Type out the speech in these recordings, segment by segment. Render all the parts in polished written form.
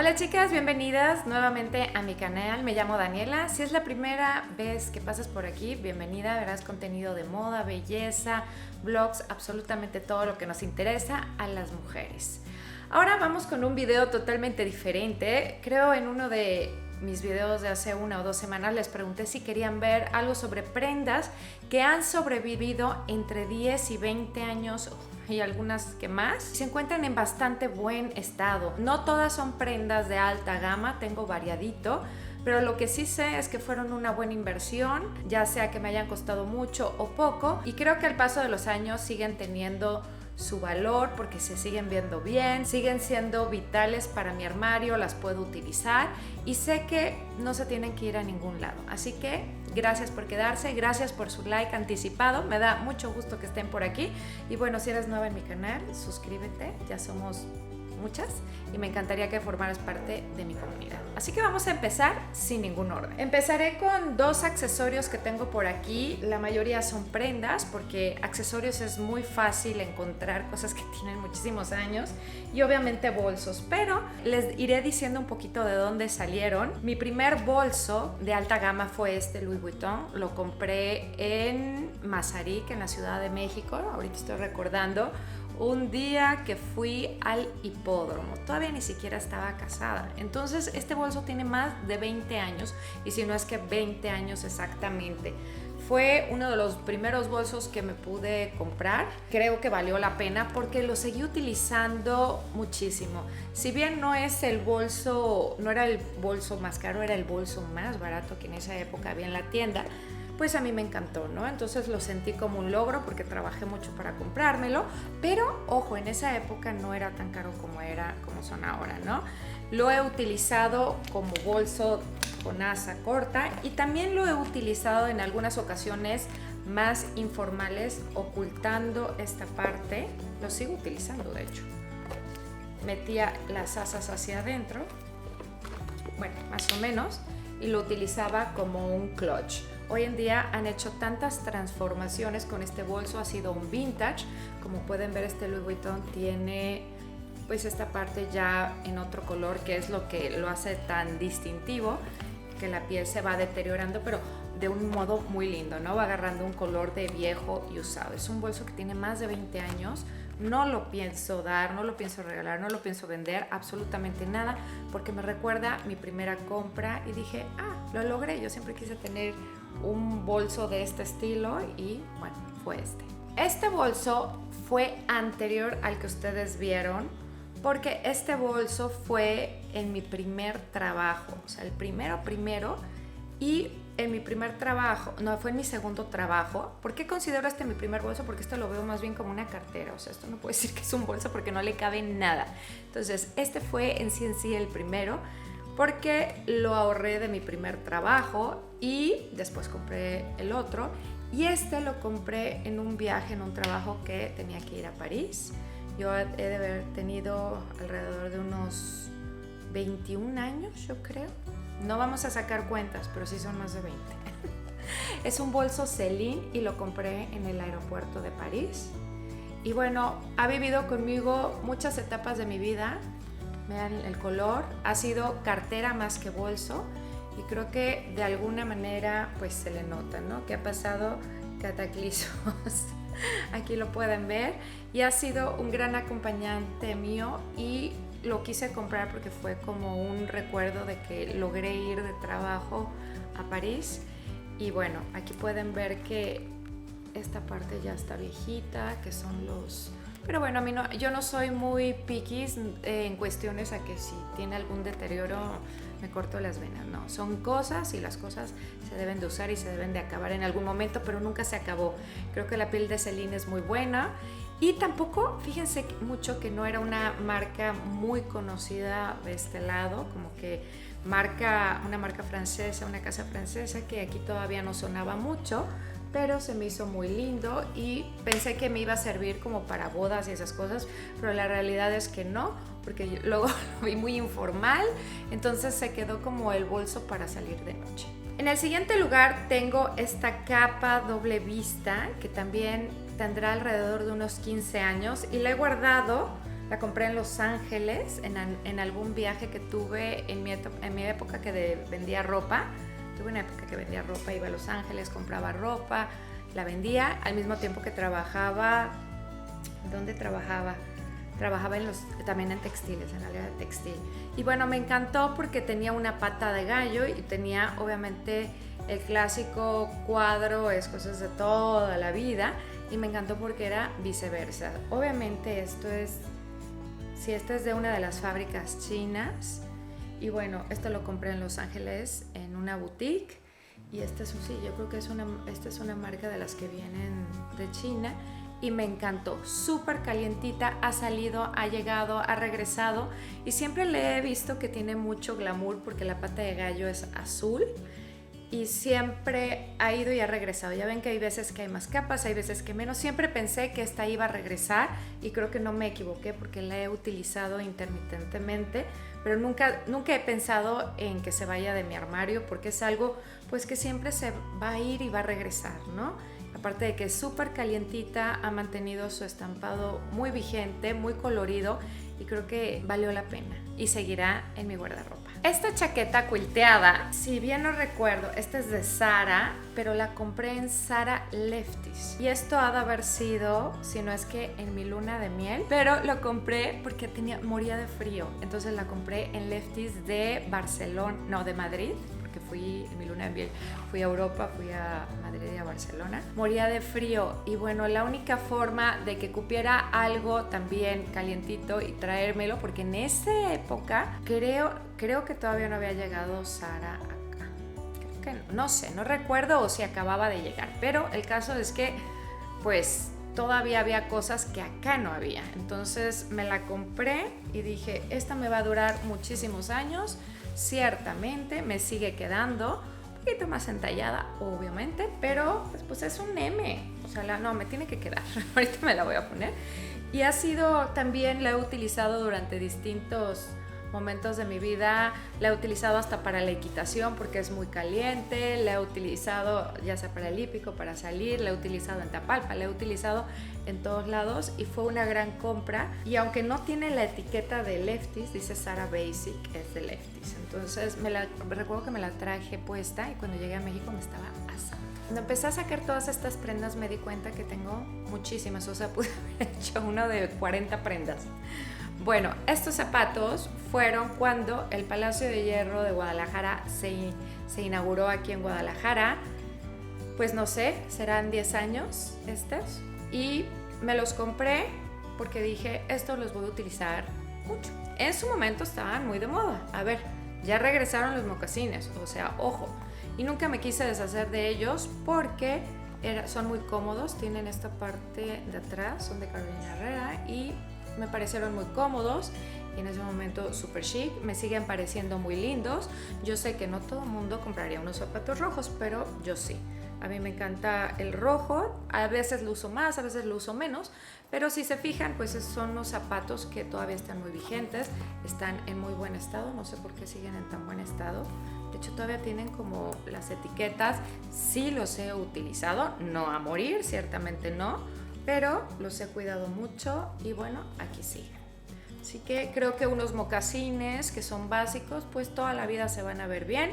Hola chicas, bienvenidas nuevamente a mi canal. Me llamo Daniela. Si es la primera vez que pasas por aquí, bienvenida. Verás contenido de moda, belleza, vlogs, absolutamente todo lo que nos interesa a las mujeres. Ahora vamos con un video totalmente diferente. Creo en uno de mis videos de hace 1 o 2 semanas les pregunté si querían ver algo sobre prendas que han sobrevivido entre 10 y 20 años y algunas que más. Se encuentran en bastante buen estado. No todas son prendas de alta gama, tengo variadito, pero lo que sí sé es que fueron una buena inversión, ya sea que me hayan costado mucho o poco, y creo que al paso de los años siguen teniendo su valor porque se siguen viendo bien, siguen siendo vitales para mi armario, las puedo utilizar y sé que no se tienen que ir a ningún lado. Así que gracias por quedarse, gracias por su like anticipado, me da mucho gusto que estén por aquí. Y bueno, si eres nueva en mi canal, suscríbete, ya somos muchas y me encantaría que formaras parte de mi comunidad. Así que vamos a empezar sin ningún orden. Empezaré con 2 accesorios que tengo por aquí. La mayoría son prendas porque accesorios es muy fácil encontrar cosas que tienen muchísimos años y obviamente bolsos, pero les iré diciendo un poquito de dónde salieron. Mi primer bolso de alta gama fue este Louis Vuitton. Lo compré en Mazarik, en la Ciudad de México. Ahorita estoy recordando un día que fui al hipódromo, todavía ni siquiera estaba casada. Entonces este bolso tiene más de 20 años y si no es que 20 años exactamente. Fue uno de los primeros bolsos que me pude comprar. Creo que valió la pena porque lo seguí utilizando muchísimo. Si bien no es el bolso, no era el bolso más caro, era el bolso más barato que en esa época había en la tienda, pues a mí me encantó, ¿no? Entonces lo sentí como un logro porque trabajé mucho para comprármelo, pero ojo, en esa época no era tan caro como son ahora, ¿no? Lo he utilizado como bolso con asa corta y también lo he utilizado en algunas ocasiones más informales, ocultando esta parte. Lo sigo utilizando, de hecho. Metía las asas hacia adentro, bueno, más o menos, y lo utilizaba como un clutch. Hoy en día han hecho tantas transformaciones con este bolso, ha sido un vintage. Como pueden ver, este Louis Vuitton tiene pues esta parte ya en otro color, que es lo que lo hace tan distintivo, que la piel se va deteriorando, pero de un modo muy lindo, ¿no? Va agarrando un color de viejo y usado. Es un bolso que tiene más de 20 años. No lo pienso dar, no lo pienso regalar, no lo pienso vender, absolutamente nada, porque me recuerda mi primera compra y dije, lo logré. Yo siempre quise tener un bolso de este estilo y bueno, fue este. Este bolso fue anterior al que ustedes vieron porque este bolso fue en mi primer trabajo, o sea, el primero y en mi primer trabajo, no, fue en mi segundo trabajo. ¿Por qué considero este mi primer bolso? Porque esto lo veo más bien como una cartera, o sea, esto no puede decir que es un bolso porque no le cabe nada. Entonces, este fue en sí el primero porque lo ahorré de mi primer trabajo y después compré el otro. Y este lo compré en un viaje, en un trabajo que tenía que ir a París. Yo he de haber tenido alrededor de unos 21 años, yo creo. No vamos a sacar cuentas, pero sí son más de 20. Es un bolso Celine y lo compré en el aeropuerto de París. Y bueno, ha vivido conmigo muchas etapas de mi vida. Vean el color, ha sido cartera más que bolso y creo que de alguna manera pues se le nota, ¿no? Que ha pasado cataclismos. Aquí lo pueden ver y ha sido un gran acompañante mío y lo quise comprar porque fue como un recuerdo de que logré ir de trabajo a París. Y bueno, aquí pueden ver que esta parte ya está viejita, que son los... Pero bueno, a mí no, yo no soy muy picky en cuestiones a que si tiene algún deterioro me corto las venas. No, son cosas y las cosas se deben de usar y se deben de acabar en algún momento, pero nunca se acabó. Creo que la piel de Celine es muy buena. Y tampoco, fíjense mucho que no era una marca muy conocida de este lado, como que una marca francesa, una casa francesa que aquí todavía no sonaba mucho, pero se me hizo muy lindo y pensé que me iba a servir como para bodas y esas cosas, pero la realidad es que no, porque luego lo vi muy informal, entonces se quedó como el bolso para salir de noche. En el siguiente lugar tengo esta capa doble vista que también tendrá alrededor de unos 15 años y la he guardado La compré en Los Ángeles, en algún viaje que tuve en mi época que vendía ropa. Tuve una época que vendía ropa, iba a Los Ángeles, compraba ropa, la vendía al mismo tiempo que trabajaba. ¿Dónde trabajaba? Trabajaba también en textiles, en el área de textil. Y bueno, me encantó porque tenía una pata de gallo y tenía obviamente el clásico cuadro, es cosas de toda la vida, y me encantó porque era viceversa. Obviamente esta es de una de las fábricas chinas, y bueno, esto lo compré en Los Ángeles en una boutique, y yo creo que esta es una marca de las que vienen de China, y me encantó, súper calientita, ha salido, ha llegado, ha regresado, y siempre le he visto que tiene mucho glamour porque la pata de gallo es azul, y siempre ha ido y ha regresado. Ya ven que hay veces que hay más capas, hay veces que menos. Siempre pensé que esta iba a regresar y creo que no me equivoqué porque la he utilizado intermitentemente, pero nunca he pensado en que se vaya de mi armario porque es algo pues que siempre se va a ir y va a regresar, ¿no? Aparte de que es súper calientita, ha mantenido su estampado muy vigente, muy colorido, y creo que valió la pena y seguirá en mi guardarropa. Esta chaqueta quilteada, si bien no recuerdo, esta es de Zara, pero la compré en Zara Lefties. Y esto ha de haber sido, si no es que en mi luna de miel, pero lo compré porque moría de frío. Entonces la compré en Lefties de Madrid. Fui en mi luna de miel, fui a Europa, fui a Madrid y a Barcelona. Moría de frío y bueno, la única forma de que cupiera algo también calientito y traérmelo, porque en esa época creo que todavía no había llegado Zara acá. Creo que no sé, no recuerdo o si acababa de llegar, pero el caso es que pues todavía había cosas que acá no había. Entonces me la compré y dije, esta me va a durar muchísimos años. Ciertamente me sigue quedando un poquito más entallada, obviamente, pero pues es un M, o sea, no, me tiene que quedar. Ahorita me la voy a poner. Y también la he utilizado durante distintos momentos de mi vida. La he utilizado hasta para la equitación porque es muy caliente, la he utilizado ya sea para el hípico, para salir, la he utilizado en Tapalpa, la he utilizado en todos lados y fue una gran compra. Y aunque no tiene la etiqueta de Lefties, dice Zara Basic, es de Lefties. Entonces recuerdo que me la traje puesta y cuando llegué a México me estaba asando. Cuando empecé a sacar todas estas prendas me di cuenta que tengo muchísimas, o sea, pude haber hecho uno de 40 prendas. Bueno, estos zapatos fueron cuando el Palacio de Hierro de Guadalajara se inauguró aquí en Guadalajara. Pues no sé, serán 10 años estos. Y me los compré porque dije, estos los voy a utilizar mucho. En su momento estaban muy de moda. A ver, ya regresaron los mocasines, o sea, ojo. Y nunca me quise deshacer de ellos porque son muy cómodos. Tienen esta parte de atrás, son de Carolina Herrera y me parecieron muy cómodos y en ese momento súper chic, me siguen pareciendo muy lindos. Yo sé que no todo el mundo compraría unos zapatos rojos, pero yo sí. A mí me encanta el rojo, a veces lo uso más, a veces lo uso menos, pero si se fijan, pues son unos zapatos que todavía están muy vigentes, están en muy buen estado, no sé por qué siguen en tan buen estado. De hecho, todavía tienen como las etiquetas, sí los he utilizado, no a morir, ciertamente no, pero los he cuidado mucho y bueno, aquí siguen. Así que creo que unos mocasines que son básicos, pues toda la vida se van a ver bien.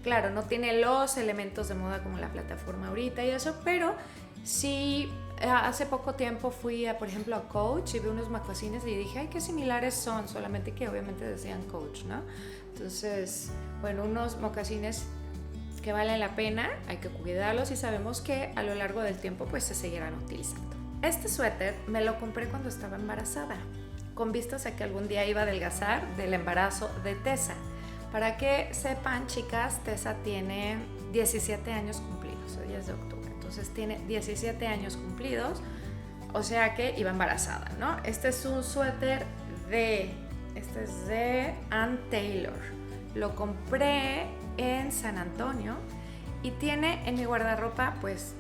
Claro, no tiene los elementos de moda como la plataforma ahorita y eso, pero sí, hace poco tiempo fui, por ejemplo, a Coach y vi unos mocasines y dije, ay, qué similares son, solamente que obviamente decían Coach, ¿no? Entonces, bueno, unos mocasines que valen la pena, hay que cuidarlos y sabemos que a lo largo del tiempo pues se seguirán utilizando. Este suéter me lo compré cuando estaba embarazada, con vistas a que algún día iba a adelgazar del embarazo de Tessa. Para que sepan, chicas, Tessa tiene 17 años cumplidos, hoy es de octubre, entonces tiene 17 años cumplidos, o sea que iba embarazada, ¿no? Este es un suéter este es de Ann Taylor, lo compré en San Antonio y tiene en mi guardarropa pues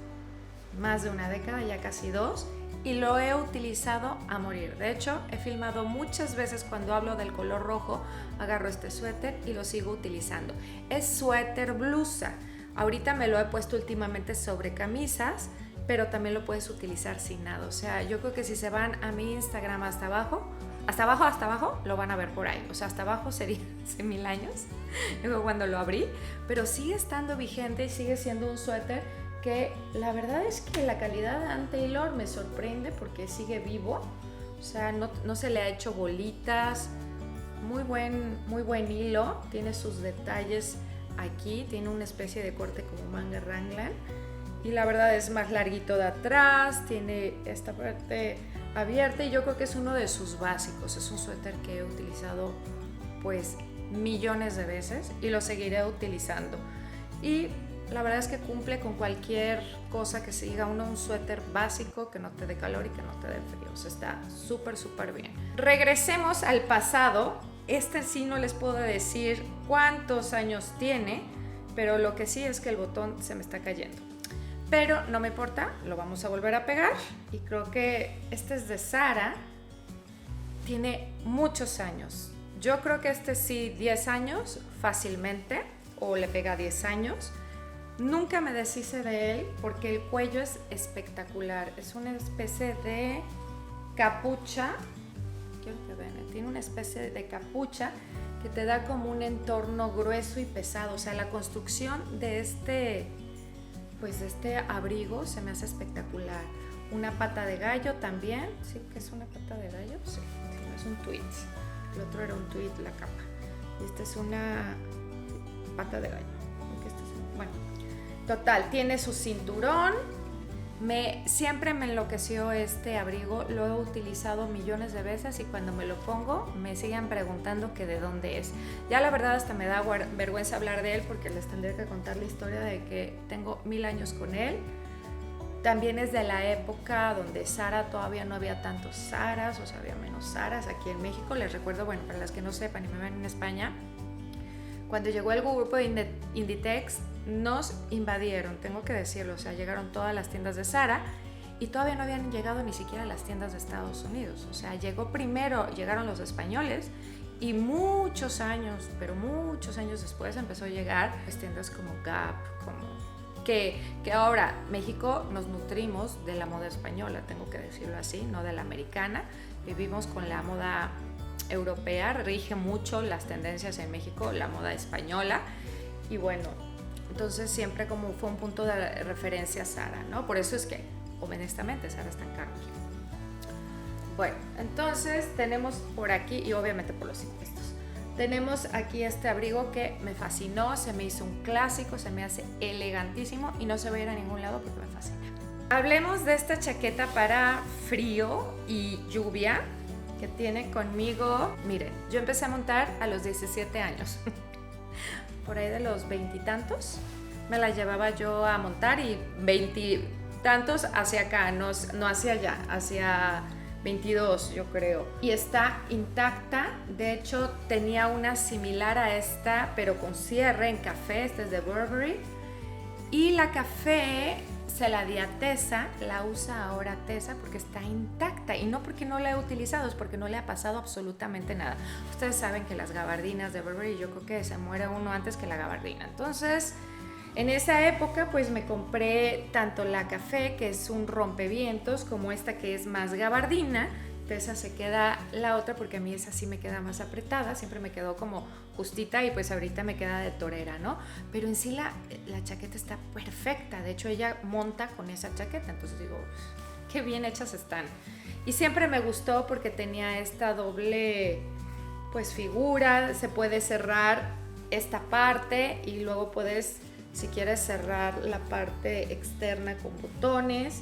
más de una década, ya casi 2, y lo he utilizado a morir. De hecho, he filmado muchas veces cuando hablo del color rojo, agarro este suéter y lo sigo utilizando. Es suéter blusa. Ahorita me lo he puesto últimamente sobre camisas pero también lo puedes utilizar sin nada. O sea, yo creo que si se van a mi Instagram hasta abajo, lo van a ver por ahí. O sea, hasta abajo sería hace 1000 años, luego cuando lo abrí, pero sigue estando vigente y sigue siendo un suéter que la verdad es que la calidad de Ann Taylor me sorprende porque sigue vivo. O sea, no se le ha hecho bolitas, muy buen hilo, tiene sus detalles aquí, tiene una especie de corte como manga Raglan y la verdad es más larguito de atrás, tiene esta parte abierta y yo creo que es uno de sus básicos. Es un suéter que he utilizado pues millones de veces y lo seguiré utilizando, y la verdad es que cumple con cualquier cosa que se diga uno, un suéter básico que no te dé calor y que no te dé frío. O sea, está súper bien. Regresemos al pasado. Este sí no les puedo decir cuántos años tiene, pero lo que sí es que el botón se me está cayendo. Pero no me importa, lo vamos a volver a pegar. Y creo que este es de Zara. Tiene muchos años. Yo creo que este sí 10 años fácilmente, o le pega 10 años. Nunca me deshice de él porque el cuello es espectacular. Es una especie de capucha. Quiero que vean, tiene una especie de capucha que te da como un entorno grueso y pesado. O sea, la construcción de este abrigo se me hace espectacular. Una pata de gallo también. ¿Sí que es una pata de gallo? Sí, es un tweed. El otro era un tweed, la capa. Y esta es una pata de gallo. Bueno, total, tiene su cinturón. Siempre me enloqueció este abrigo, lo he utilizado millones de veces y cuando me lo pongo me siguen preguntando que de dónde es. Ya la verdad hasta me da vergüenza hablar de él porque les tendré que contar la historia de que tengo 1000 años con él. También es de la época donde Zara todavía no había tantos Zaras, o sea, había menos Zaras aquí en México. Les recuerdo, bueno, para las que no sepan y me ven en España, cuando llegó el grupo de Inditex, nos invadieron, tengo que decirlo. O sea, llegaron todas las tiendas de Zara y todavía no habían llegado ni siquiera las tiendas de Estados Unidos. O sea, llegaron los españoles y muchos años, pero muchos años después empezó a llegar pues, tiendas como Gap, que ahora México nos nutrimos de la moda española, tengo que decirlo así, no de la americana. Vivimos con la moda europea, rige mucho las tendencias en México, la moda española, y bueno, entonces siempre como fue un punto de referencia Zara, ¿no? Por eso es que, honestamente, Zara es tan caro. Bueno, entonces tenemos por aquí, y obviamente por los impuestos, tenemos aquí este abrigo que me fascinó, se me hizo un clásico, se me hace elegantísimo y no se va a ir a ningún lado porque me fascina. Hablemos de esta chaqueta para frío y lluvia que tiene conmigo. Miren, yo empecé a montar a los 17 años. Por ahí de los 20 y tantos me la llevaba yo a montar y 20 y tantos hacia acá, no hacia allá, hacia 22 yo creo. Y está intacta, de hecho tenía una similar a esta pero con cierre en café, esta es de Burberry. Y la café se la di a Tessa, la usa ahora Tessa porque está intacta y no porque no la he utilizado, es porque no le ha pasado absolutamente nada. Ustedes saben que las gabardinas de Burberry, yo creo que se muere uno antes que la gabardina. Entonces, en esa época pues me compré tanto la café, que es un rompevientos, como esta que es más gabardina. Tessa se queda la otra porque a mí esa sí me queda más apretada, siempre me quedó como justita y pues ahorita me queda de torera, ¿no? Pero en sí la chaqueta está perfecta, de hecho ella monta con esa chaqueta, entonces digo, qué bien hechas están. Y siempre me gustó porque tenía esta doble pues figura, se puede cerrar esta parte y luego puedes, si quieres, cerrar la parte externa con botones.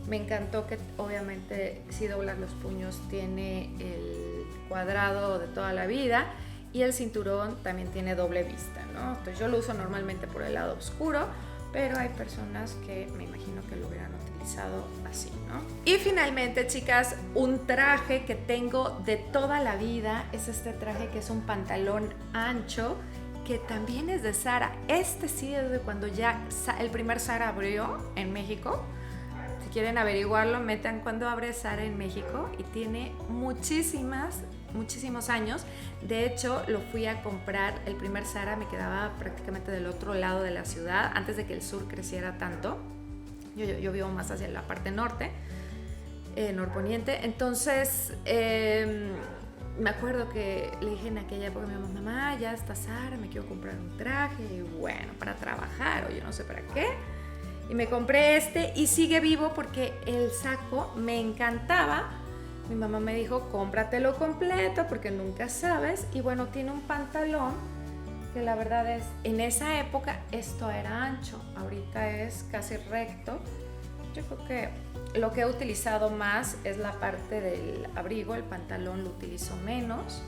Me encantó que obviamente si doblas los puños tiene el cuadrado de toda la vida y el cinturón también tiene doble vista, ¿no? Entonces yo lo uso normalmente por el lado oscuro, pero hay personas que me imagino que lo hubieran utilizado así, ¿no? Y finalmente, chicas, un traje que tengo de toda la vida es este traje que es un pantalón ancho que también es de Zara. Este sí es de cuando ya el primer Zara abrió en México. Si quieren averiguarlo, metan cuando abre Zara en México y tiene muchísimos años. De hecho, lo fui a comprar, el primer Zara me quedaba prácticamente del otro lado de la ciudad, antes de que el sur creciera tanto. Yo vivo más hacia la parte norte, norponiente. Entonces, me acuerdo que le dije en aquella época a mi mamá, ya está Sara, me quiero comprar un traje, y bueno, para trabajar o yo no sé para qué. Y me compré este y sigue vivo porque el saco me encantaba. Mi mamá me dijo, cómpratelo completo porque nunca sabes. Y bueno, tiene un pantalón que la verdad es, en esa época esto era ancho, ahorita es casi recto. Yo creo que lo que he utilizado más es la parte del abrigo, el pantalón lo utilizo menos.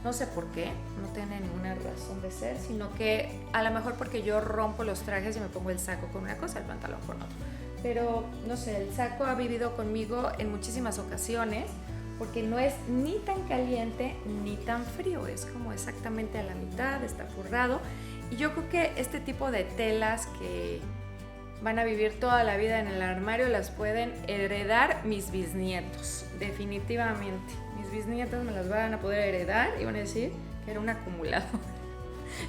No sé por qué, no tiene ninguna razón de ser, sino que a lo mejor porque yo rompo los trajes y me pongo el saco con una cosa, el pantalón con otra. Pero no sé, el saco ha vivido conmigo en muchísimas ocasiones porque no es ni tan caliente ni tan frío, es como exactamente a la mitad, está forrado. Y yo creo que este tipo de telas que van a vivir toda la vida en el armario las pueden heredar mis bisnietos, definitivamente. Mis bisnietos me las van a poder heredar y van a decir que era un acumulador,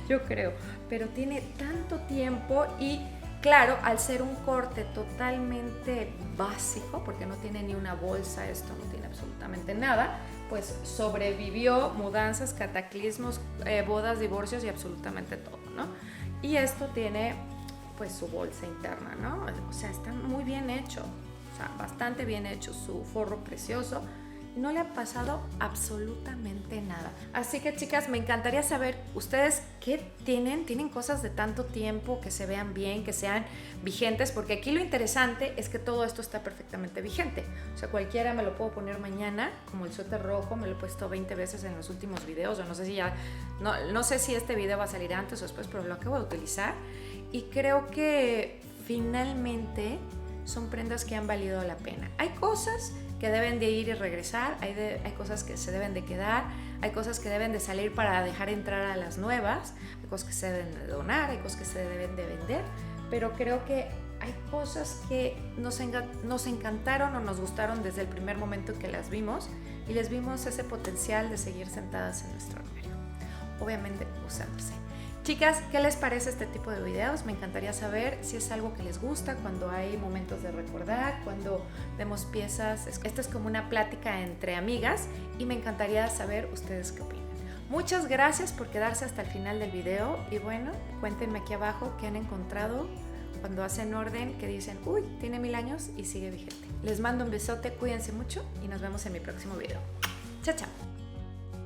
yo creo. Pero tiene tanto tiempo y claro, al ser un corte totalmente básico, porque no tiene ni una bolsa, esto no tiene absolutamente nada, pues sobrevivió mudanzas, cataclismos, bodas, divorcios y absolutamente todo, ¿no? Y esto tiene pues su bolsa interna, ¿no? O sea, está muy bien hecho, o sea, bastante bien hecho, su forro precioso. No le ha pasado absolutamente nada. Así que chicas, me encantaría saber ustedes qué tienen cosas de tanto tiempo que se vean bien, que sean vigentes, porque aquí lo interesante es que todo esto está perfectamente vigente. O sea, cualquiera me lo puedo poner mañana, como el suéter rojo, me lo he puesto 20 veces en los últimos videos, o no sé si ya, no sé si este video va a salir antes o después, pero lo acabo de utilizar y creo que finalmente son prendas que han valido la pena. Hay cosas que deben de ir y regresar, hay cosas que se deben de quedar, hay cosas que deben de salir para dejar entrar a las nuevas, hay cosas que se deben de donar, hay cosas que se deben de vender, pero creo que hay cosas que nos encantaron o nos gustaron desde el primer momento que las vimos y les vimos ese potencial de seguir sentadas en nuestro armario, obviamente usándose. Chicas, ¿qué les parece este tipo de videos? Me encantaría saber si es algo que les gusta cuando hay momentos de recordar, cuando vemos piezas. Esto es como una plática entre amigas y me encantaría saber ustedes qué opinan. Muchas gracias por quedarse hasta el final del video y bueno, cuéntenme aquí abajo qué han encontrado cuando hacen orden, que dicen, uy, tiene 1000 años y sigue vigente. Les mando un besote, cuídense mucho y nos vemos en mi próximo video. Chao, chao.